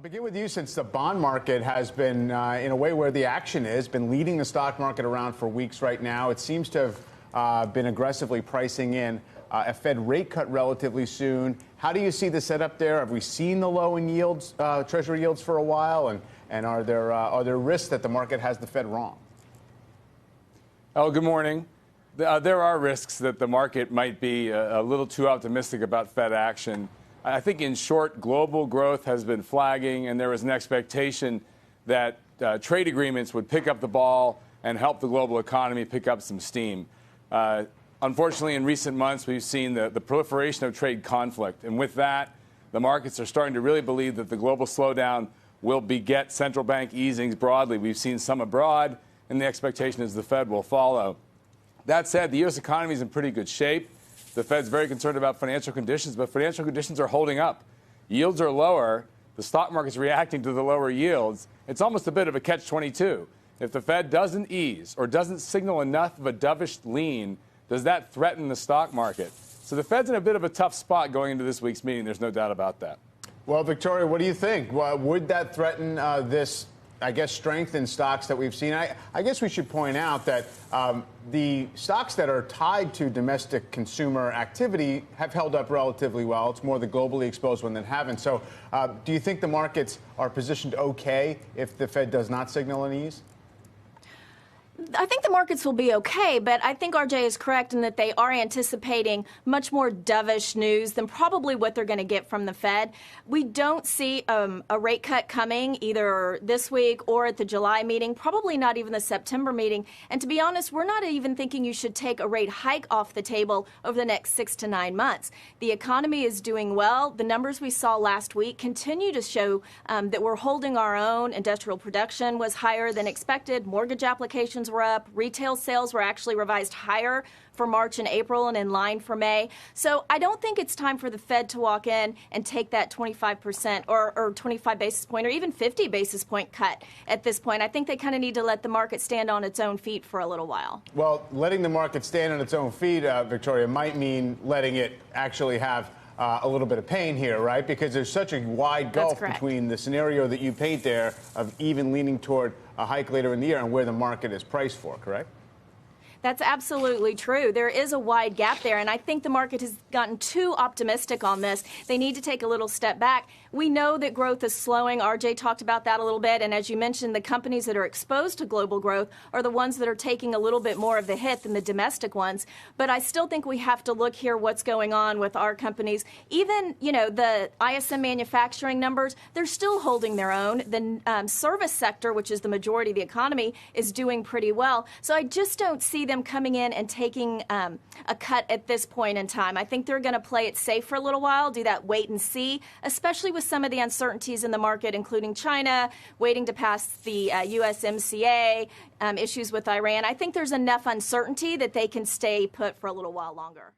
Begin with you, since the bond market has been, in a way where the action is, been leading the stock market around for weeks right now. It seems to have been aggressively pricing in a Fed rate cut relatively soon. How do you see the setup there? Have we seen the low in yields, Treasury yields for a while? And are there risks that the market has the Fed wrong? Oh, good morning. There are risks that the market might be a little too optimistic about Fed action. I think, in short, global growth has been flagging, and there was an expectation that trade agreements would pick up the ball and help the global economy pick up some steam. Unfortunately, in recent months, we've seen the proliferation of trade conflict. And with that, the markets are starting to really believe that the global slowdown will beget central bank easings broadly. We've seen some abroad, and the expectation is the Fed will follow. That said, the U.S. economy is in pretty good shape. The Fed's very concerned about financial conditions, but financial conditions are holding up. Yields are lower. The stock market's reacting to the lower yields. It's almost a bit of a catch-22. If the Fed doesn't ease or doesn't signal enough of a dovish lean, does that threaten the stock market? So the Fed's in a bit of a tough spot going into this week's meeting. There's no doubt about that. Well, Victoria, what do you think? Would that threaten this, I guess, strength in stocks that we've seen? I guess we should point out that the stocks that are tied to domestic consumer activity have held up relatively well. It's more the globally exposed one that haven't. So do you think the markets are positioned okay if the Fed does not signal an ease? I think the markets will be okay, but I think RJ is correct in that they are anticipating much more dovish news than probably what they're going to get from the Fed. We don't see a rate cut coming either this week or at the July meeting, probably not even the September meeting. And to be honest, we're not even thinking you should take a rate hike off the table over the next 6 to 9 months. The economy is doing well. The numbers we saw last week continue to show that we're holding our own. Industrial production was higher than expected. Mortgage applications were up. Retail sales were actually revised higher for March and April and in line for May. So I don't think it's time for the Fed to walk in and take that 25% or 25 basis point or even 50 basis point cut at this point. I think they kind of need to let the market stand on its own feet for a little while. Well, letting the market stand on its own feet, Victoria, might mean letting it actually have a little bit of pain here, right? Because there's such a wide gulf between the scenario that you paint there of even leaning toward a hike later in the year and where the market is priced for, correct? That's absolutely true. There is a wide gap there, and I think the market has gotten too optimistic on this. They need to take a little step back. We know that growth is slowing. RJ talked about that a little bit, and as you mentioned, the companies that are exposed to global growth are the ones that are taking a little bit more of the hit than the domestic ones. But I still think we have to look here what's going on with our companies. Even, the ISM manufacturing numbers, they're still holding their own. The service sector, which is the majority of the economy, is doing pretty well. So I just don't see them coming in and taking a cut at this point in time. I think they're going to play it safe for a little while, do that wait and see, especially with some of the uncertainties in the market, including China waiting to pass the USMCA, issues with Iran. I think there's enough uncertainty that they can stay put for a little while longer.